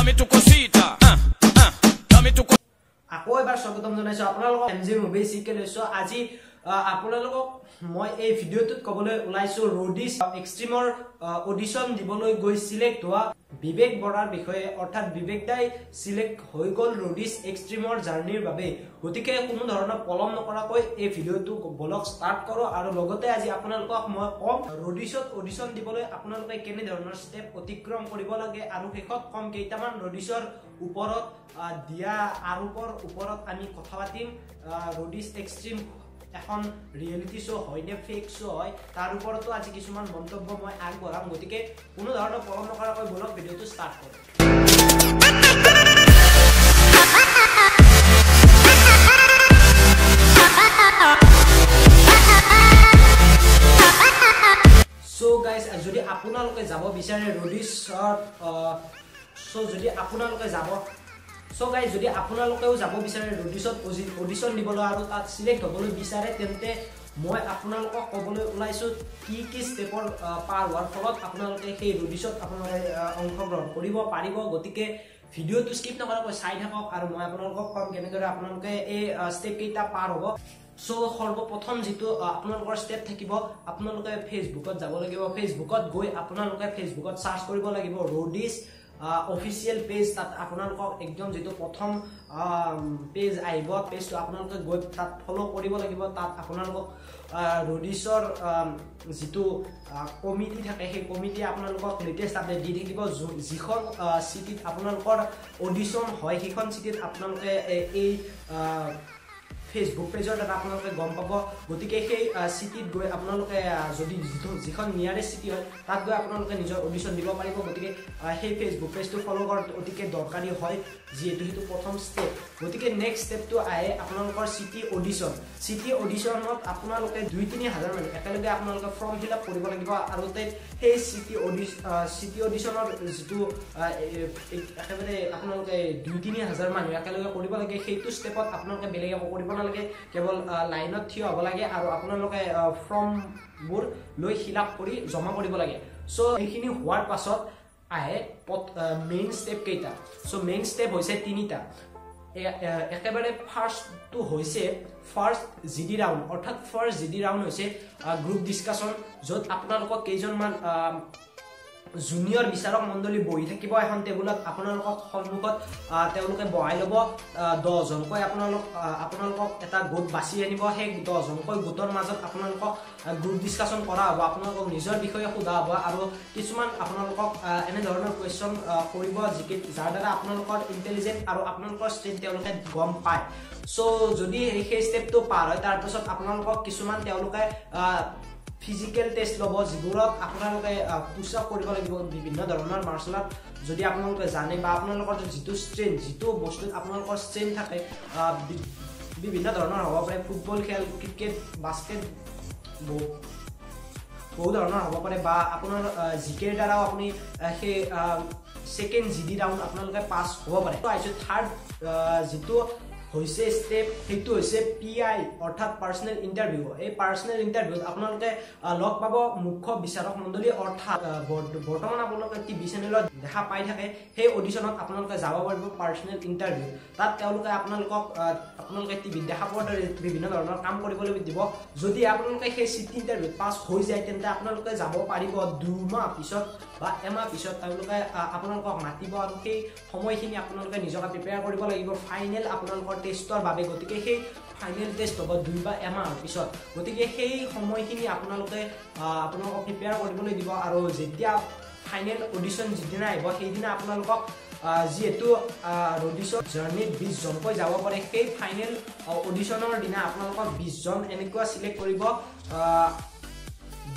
dame tu cosita, dame tu cosita. আকৌ এবাৰ স্বাগতম জনাইছো আপোনালোকক এমজি মুভি চিকে লৈছো আজি আপোনালোকক মই এই ভিডিওটোত কবলৈ ওলাইছো ৰডিছ এক্সট্ৰিমৰ অডিশন দিবলৈ গৈ সিলেক্ট হোৱা বিবেক বৰাৰ বিষয়ে অৰ্থাৎ বিবেক দাই সিলেক্ট হৈ গল ৰডিছ এক্সট্ৰিমৰ জাৰ্নিৰ বাবে গতিকে কোনো ধৰণৰ পলম নকৰাকৈ এই ভিডিওটো ব্লগ ষ্টাৰ্ট কৰো আৰু লগতে আজি আপোনালোকক মই কম ৰডিছত অডিশন দিবলৈ আপোনালোকে কেনে ধৰণৰ ষ্টেপ অতিক্ৰম কৰিব লাগে আৰু শেষত কম কেইটামান ৰডিছৰ ওপৰত দিয়া আৰোপৰ ওপৰত আমি কথা পাতিম ৰডিছ এক্সট্ৰিম এখন ৰিয়েলিটি শ্ব' হয় নে ফেক শ্ব' হয় তাৰ ওপৰতো আজি কিছুমান মন্তব্য মই আগবঢ়াম গতিকে কোনো ধৰণৰ পলম নকৰাকৈ ব্লগ ভিডিওটো ষ্টাৰ্ট কৰোঁ সো গাইজ যদি আপোনালোকে যাব বিচাৰে ৰডিছত যদি আপোনালোকে যাব সো গাইজ যদি আপোনালোকেও যাব বিচাৰে ৰডিছত অডিশন দিবলৈ আৰু তাত সিলেক্ট হ'বলৈ বিচাৰে তেন্তে মই আপোনালোকক ক'বলৈ ওলাইছো কি ষ্টেপৰ পাৰ হোৱাৰ ফলত আপোনালোকে সেই ৰডিছত আপোনালোকে অংশগ্ৰহণ কৰিব পাৰিব গতিকে ভিডিওটো স্কিপ নকৰাকৈ চাই থাকক আৰু মই আপোনালোকক কম কেনেদৰে আপোনালোকে এই ষ্টেপ কেইটা পাৰ হ'ব সো সৰ্বপ্ৰথম যেটো আপোনালোকৰ ষ্টেপ থাকিব আপোনালোকে ফেসবুকত যাব লাগিব ফেসবুকত গৈ আপোনালোকে ফেসবুকত সাৰ্চ কৰিব লাগিব ৰডিছ অফিচিয়েল পেজ তাত আপোনালোকক একদম যেটো প্ৰথম পেজ আহিব পেজটো আপোনালোকে গৈ তাত ফলো কৰিব লাগিব তাত আপোনালোকক ৰডিছৰ যেটো কমিটি থাকে সেই কমিটি আপোনালোকক লেটেষ্ট আপডেট দি থাকিব যিখন সিটিত আপোনালোকৰ অডিশন হয় সেইখন সিটিত আপোনালোকে এই ফেসবুক পেজৰ দ্বাৰা আপোনালোকে গম পাব গতিকে সেই সিটিত গৈ আপোনালোকে যদি যিখন নিয়াৰেষ্ট সিটি হয় তাত গৈ আপোনালোকে নিজৰ অডিশন দিব পাৰিব গতিকে সেই ফেসবুক পেজটো ফলো কৰাটো অতিকে দৰকাৰী হয় যিহেতু সেইটো প্ৰথম ষ্টেপ গতিকে নেক্সট ষ্টেপটো আহে আপোনালোকৰ সিটি অডিশনত আপোনালোকে 2-3 হাজাৰ মানুহ একেলগে আপোনালোকে ফৰ্ম ফিল আপ কৰিব লাগিব আৰু সেই সিটি অডিশনৰ যেটো একেবাৰে আপোনালোকে 2-3 হাজাৰ মানুহ একেলগে কৰিব লাগে সেইটো ষ্টেপত আপোনালোকে বেলেগ একো কৰিব নালাগে কেৱল লাইনত থিয় হ'ব লাগে আৰু আপোনালোকে ফৰ্মবোৰ লৈ ফিল আপ কৰি জমা কৰিব লাগে সো এইখিনি হোৱাৰ পাছত আহে মেইন ষ্টেপ কেইটা সো মেইন ষ্টেপ হৈছে 3টা একেবাৰে ফাৰ্স্টটো হৈছে ফাৰ্স্ট জিডি ৰাউন্ড অৰ্থাৎ ফাৰ্স্ট জিডি ৰাউন্ড হৈছে গ্ৰুপ ডিসকাশন য'ত আপোনালোকক কেইজনমান জুনিয়ৰ বিচাৰক মণ্ডলী বহি থাকিব এখন টেবুলত আপোনালোকক সন্মুখত তেওঁলোকে বহাই ল'ব 10 জনকৈ আপোনালোকক এটা গোট বাছি আনিব সেই 10 জনকৈ গোটৰ মাজত আপোনালোকক গ্ৰুপ ডিসকাশন কৰা হ'ব আপোনালোকক নিজৰ বিষয়ে সোধা হ'ব আৰু কিছুমান আপোনালোকক এনে ধৰণৰ কোৱেশ্চন কৰিব যাৰ দ্বাৰা আপোনালোকৰ ইন্টেলিজেন্ট আৰু আপোনালোকৰ ষ্ট্ৰেন্থ তেওঁলোকে গম পায় সো যদি সেই ষ্টেপটো পাৰ হয় তাৰ পিছত আপোনালোকক কিছুমান তেওঁলোকে ফিজিক্যাল টেস্ট লব যিবোৰত আপোনালোকে পুশ আপ কৰিব লাগিব বিভিন্ন ধৰণৰ মাৰ্শাল আৰ্ট যদি আপোনালোকে জানে বা আপোনালোকৰ যেটো ষ্ট্ৰেন্থ যেটো বস্তুত আপোনালোকৰ ষ্ট্ৰেন্থ থাকে বিভিন্ন ধৰণৰ হ'ব পাৰে ফুটবল খেল ক্ৰিকেট বাস্কেট বহু ধৰণৰ হ'ব পাৰে বা আপোনাৰ জিকেৰ দ্বাৰাও আপুনি সেই সেকেন্ড জিডি ৰাউন্ড আপোনালোকে পাস হ'ব পাৰে তো আইছো থাৰ্ড যেটো হৈছে ষ্টেপ হেতু হৈছে পিআই অৰ্থাৎ পাৰ্সোনাল ইন্টাৰভিউ এই পাৰ্সোনাল ইন্টাৰভিউত আপোনালোকে লগ পাব মুখ্য বিচাৰক মণ্ডলী অৰ্থাৎ বৰ্তমান আপোনালোকে টিভি চেনেলত দেখা পাই থাকে সেই অডিশনত আপোনালোকে যাব পাৰিব পাৰ্সোনাল ইন্টাৰভিউ তাত তেওঁলোকে আপোনালোকে টিভি দেখা পোৱাৰ দৰে বিভিন্ন ধৰণৰ কাম কৰিবলৈ দিব যদি আপোনালোকে সেই সিটি ইন্টাৰভিউত পাস হৈ যায় তেন্তে আপোনালোকে যাব পাৰিব 2 মাহ পিছত বা এমাহ পিছত তেওঁলোকে আপোনালোকক মাতিব আৰু সেই সময়খিনি আপোনালোকে নিজকে প্ৰিপেয়াৰ কৰিব লাগিব ফাইনেল আপোনালোকৰ টেষ্টৰ বাবে গতিকে সেই ফাইনেল টেষ্ট হ'ব 2 বা এমাহ পিছত গতিকে সেই সময়খিনি আপোনালোকে আপোনালোকক প্ৰিপেয়াৰ কৰিবলৈ দিব আৰু যেতিয়া ফাইনেল অডিশন যিদিনা আহিব সেইদিনা আপোনালোকক যেহেতু ৰডিছৰ জাৰ্নিত 20 জনকৈ যাব পাৰে সেই ফাইনেল অডিশনৰ দিনা আপোনালোকক 20 জন এনেকুৱা সিলেক্ট কৰিব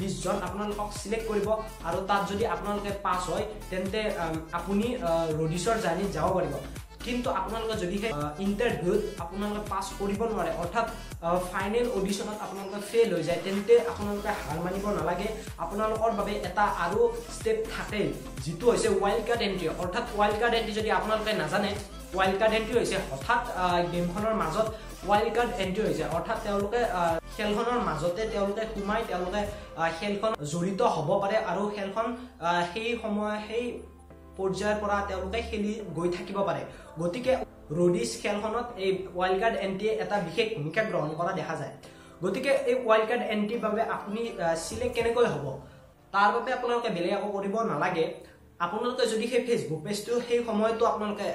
20 জন আপোনালোকক সিলেক্ট কৰিব আৰু তাত যদি আপোনালোকে পাস হয় তেন্তে আপুনি ৰডিছৰ জাৰ্নিত যাব পাৰিব কিন্তু আপোনালোকে যদি ইন্টাৰভিউত আপোনালোকে পাস কৰিব নোৱাৰে অৰ্থাৎ ফাইনেল অডিশনত আপোনালোকে ফেল হৈ যায় তেন্তে আপোনালোকে হাৰ মানিব নালাগে আপোনালোকৰ বাবে এটা আৰু ষ্টেপ থাকে যেটো হৈছে ওয়াইল্ড কাৰ্ড এন্ট্ৰি অৰ্থাৎ ওয়াইল্ড কাৰ্ড এন্ট্ৰি যদি আপোনালোকে নাজানে ওয়াইল্ড কাৰ্ড এন্ট্ৰি হৈছে হঠাৎ গেমখনৰ মাজত ওয়াইল্ড কাৰ্ড এন্ট্ৰি হৈছে অৰ্থাৎ তেওঁলোকে খেলখনৰ মাজতে তেওঁলোকে সোমাই তেওঁলোকে খেলখন জড়িত হ'ব পাৰে আৰু খেলখন সেই সময় সেই পৰ্যায়ৰ পৰা তেওঁলোকে খেলি গৈ থাকিব পাৰে গতিকে ৰডিছ খেলখনত এই ওয়াইল্ড কাৰ্ড এন্ট্ৰি এটা বিশেষ ভূমিকা গ্ৰহণ কৰা দেখা যায় গতিকে এই ওয়াইল্ড কাৰ্ড এন্ট্ৰিৰ বাবে আপুনি সিলেক্ট কেনেকৈ হ'ব তাৰ বাবে আপোনালোকে বেলেগ একো কৰিব নালাগে আপোনালোকে যদি সেই ফেসবুক পেজটো সেই সময়টো আপোনালোকে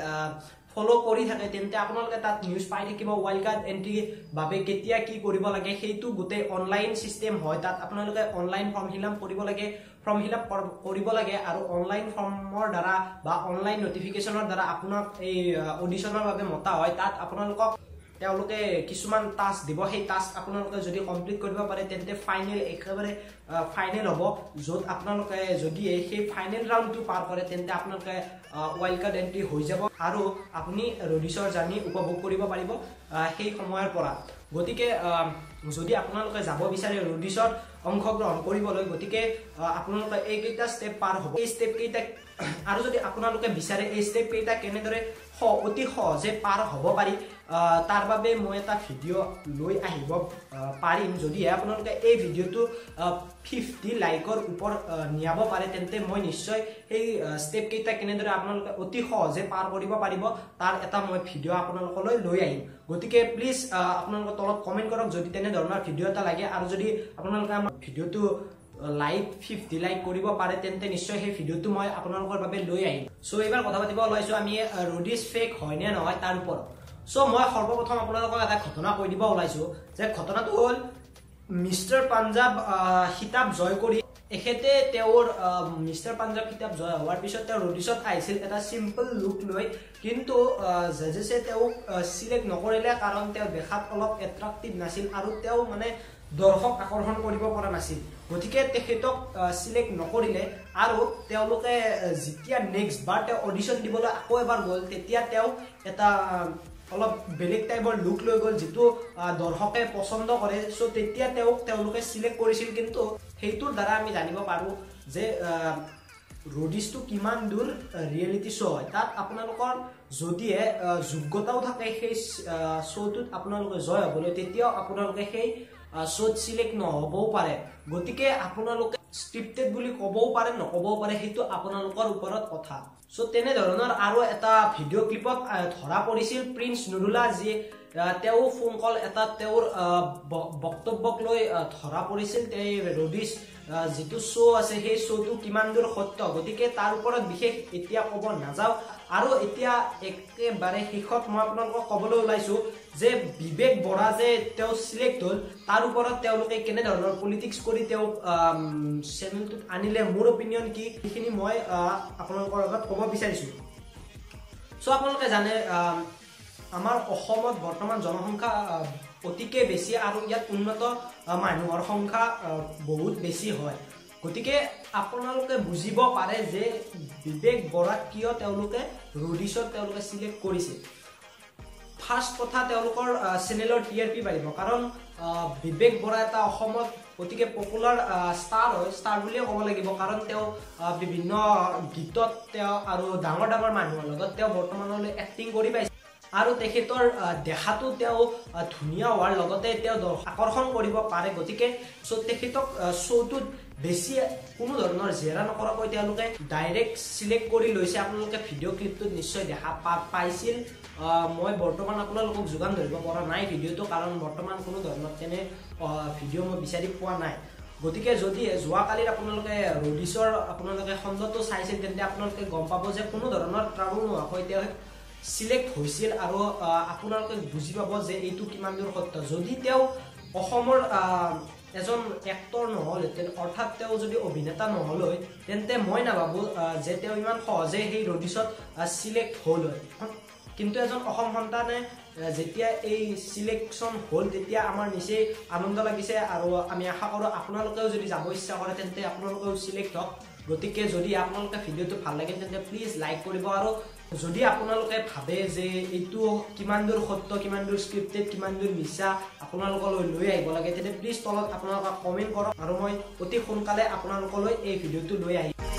ফলো কৰি থাকে তেন্তে আপোনালোকে তাত নিউজ পাই থাকিব ওয়াইল্ড কাৰ্ড এন্ট্ৰি বাবে কেতিয়া কি কৰিব লাগে সেইটো গোটে অনলাইন সিস্টেম হয় তাত আপোনালোকে অনলাইন ফৰ্ম ফিলআপ কৰিব লাগে আৰু অনলাইন ফৰ্মৰ দ্বাৰা বা অনলাইন নটিফিকেশনৰ দ্বাৰা আপোনাক এই অডিশনৰ বাবে মতা হয় তাত আপোনালোকক তেওঁলোকে কিছুমান টাস্ক দিব সেই টাস্ক আপোনালোকে যদি কমপ্লিট কৰিব পাৰে তেন্তে ফাইনেল একেবাৰে ফাইনেল হ'ব যত আপোনালোকে যদি সেই ফাইনেল ৰাউণ্ডটো পাৰ কৰে তেন্তে আপোনালোকে ওয়াইল্ড কাৰ্ড এন্ট্ৰি হৈ যাব আৰু আপুনি ৰডিছৰ জাৰ্নি উপভোগ কৰিব পাৰিব সেই সময়ৰ পৰা গতিকে যদি আপোনালোকে যাব বিচাৰে ৰডিছৰ অংশগ্ৰহণ কৰিবলৈ গতিকে আপোনালোকে এই কেইটা স্টেপ পাৰ হ'ব এই স্টেপ কেইটা আৰু যদি আপোনালোকে বিচাৰে এই স্টেপ কেইটা কেনেদৰে অতি সহজে পাৰ হ'ব পাৰি তাৰ বাবে মই এটা ভিডিও লৈ আহিব পাৰিম যদি আপোনালোকে এই ভিডিওটো 50 লাইকৰ ওপৰ নিয়াব পাৰে তেন্তে মই নিশ্চয় এই স্টেপ কেইটা কেনেদৰে আপোনালোকে অতি সহজে পাৰ কৰিব পাৰিব তাৰ এটা মই ভিডিও আপোনালোকলৈ লৈ আহিম গতিকে প্লিজ আপোনালোকে তলত কমেন্ট কৰক যদি তেনে ধৰণৰ ভিডিও এটা লাগে আৰু যদি আপোনালোকে আমাৰ ভিডিওটো লাইক 50 লাইক কৰিব পাৰে তেন্তে নিশ্চয় সেই ভিডিওটো মই আপোনালোকৰ বাবে লৈ আহিম সো এবাৰ কথা পাতিব ওলাইছো আমি ৰডিছ ফেক হয় নে নহয় তাৰ ওপৰত সো মই সৰ্বপ্ৰথম আপোনালোকক এটা ঘটনা কৈ দিব ওলাইছো যে ঘটনাটো হ'ল মিস্টাৰ পাঞ্জাব খিতাপ জয় কৰি এখেতে তেওঁৰ মিস্টাৰ পাঞ্জাব খিতাপ জয় হোৱাৰ পিছত তেওঁ ৰডিছত আহিছিল এটা সিম্পল লুক লৈ কিন্তু জজেছে তেওঁ সিলেক্ট নকৰিলে কাৰণ তেওঁ দেখাত অলপ এট্ৰাক্টিভ নাছিল আৰু তেওঁ মানে দৰ্শক আকৰ্ষণ কৰিব পৰা নাছিল গতিকে তেখেতক সিলেক্ট নকৰিলে আৰু তেওঁলোকে যেতিয়া নেক্সট বাৰ তেওঁ অডিশন দিবলৈ আকৌ এবাৰ গ'ল তেতিয়া তেওঁ এটা অলপ বেলেগ টাইপৰ লুক লৈ গ'ল যেটো দৰ্শকে পছন্দ কৰে সো তেতিয়া তেওঁলোকে সিলেক্ট কৰিছিল কিন্তু হেইটোৰ দ্বাৰা আমি জানিব পাৰো যে ৰডিছটো কিমান দূৰ ৰিয়েলিটি শ্ব হয় তাত আপোনালোকৰ যদিহে যোগ্যতাও থাকে সেই শ্ব'টোত আপোনালোকে জয় হ'বলৈ তেতিয়াও আপোনালোকে সেই শ্ব'ত সিলেক্ট নহবও পাৰে গতিকে আপোনালোকে স্ক্ৰিপ্টেড বুলি ক'বও পাৰে নক'বও পাৰে সেইটো আপোনালোকৰ ওপৰত কথা সো তেনে ধৰণৰ আৰু এটা ভিডিও ক্লিপত ধৰা পৰিছিল প্ৰিন্স নুৰুলা যি তেওঁ ফোন কল এটা তেওঁৰ বক্তব্যক লৈ ধৰা পৰিছিল তে ৰডিছ যেটো শ্ব আছে সেই শ্ব'টো কিমান দূৰ সত্য গতিকে তাৰ ওপৰত বিশেষ এতিয়া ক'ব নাযাওঁ আৰু এতিয়া একেবাৰে শেষত মই আপোনালোকক ক'বলৈ ওলাইছো যে বিবেক বৰা যে তেওঁ সিলেক্ট হ'ল তাৰ ওপৰত তেওঁলোকে কেনে ধৰণৰ পলিটিক্স কৰি তেওঁ চেনেলটোত আনিলে মোৰ অপিনিয়ন কি এইখিনি মই আপোনালোকৰ আগত ক'ব বিচাৰিছো সো আপোনালোকে জানে আমাৰ অসমত বৰ্তমান জনসংখ্যা অতিকে বেছি আৰু ইয়াত উন্নত মানুহৰ সংখ্যা বহুত বেছি হয় গতিকে আপোনালোকে বুজিব পাৰে যে বিবেক বৰা কিয় তেওঁলোকে ৰডিছত তেওঁলোকে সিলেক্ট কৰিছে ফাৰ্স্ট কথা তেওঁলোকৰ চেনেলৰ টিআৰপি বাঢ়িব কাৰণ বিবেক বৰা এটা অসমত অতিকে পপুলাৰ ষ্টাৰ হয় ষ্টাৰ বুলিয়ে ক'ব লাগিব কাৰণ তেওঁ বিভিন্ন গীতত তেওঁ আৰু ডাঙৰ ডাঙৰ মানুহৰ লগত তেওঁ বৰ্তমানলৈ এক্টিং কৰি পাইছে আৰু তেখেতৰ দেখাটো তেওঁ ধুনিয়া হোৱাৰ লগতে তেওঁ আকৰ্ষণ কৰিব পাৰে গতিকে সো তেখেতক শ্ব'টোত বেছি কোনো ধৰণৰ জেৰা নকৰাকৈ তেওঁলোকে ডাইৰেক্ট সিলেক্ট কৰি লৈছে আপোনালোকে ভিডিও ক্লিপটোত নিশ্চয় দেখা পাইছিল মই বৰ্তমান আপোনালোকক যোগান ধৰিব পৰা নাই ভিডিওটো কাৰণ বৰ্তমান কোনো ধৰণৰ তেনে ভিডিও মই বিচাৰি পোৱা নাই গতিকে যদি যোৱাকালিৰ আপোনালোকে ৰডিছৰ আপোনালোকে খণ্ডটো চাইছিল তেন্তে আপোনালোকে গম পাব যে কোনো ধৰণৰ ট্ৰাবল নোহোৱাকৈ তেওঁ সিলেক্ট হৈছিল আৰু আপোনালোকে বুজি পাব যে এইটো কিমান দূৰ সত্য যদি তেওঁ অসমৰ এজন এক্টৰ নহলহেঁতেন অৰ্থাৎ তেওঁ যদি অভিনেতা নহল হয় তেন্তে মই নাভাবো যে তেওঁ ইমান সহজে সেই ৰডিছত সিলেক্ট হ'ল হয় কিন্তু এজন অসম সন্তানে যেতিয়া এই সিলেকশন হ'ল তেতিয়া আমাৰ নিচেই আনন্দ লাগিছে আৰু আমি আশা কৰোঁ আপোনালোকেও যদি যাব ইচ্ছা কৰে তেন্তে আপোনালোকেও সিলেক্ট হওক গতিকে যদি আপোনালোকে ভিডিওটো ভাল লাগে তেন্তে প্লিজ লাইক কৰিব আৰু যদি আপোনালোকে ভাবে যে এইটো কিমান দূৰ সত্য কিমান দূৰ স্ক্ৰিপ্টেড কিমান দূৰ মিছা আপোনালোকলৈ লৈ আহিব লাগে তেন্তে প্লিজ তলত আপোনালোকে কমেন্ট কৰক আৰু মই অতি সোনকালে আপোনালোকলৈ এই ভিডিওটো লৈ আহিম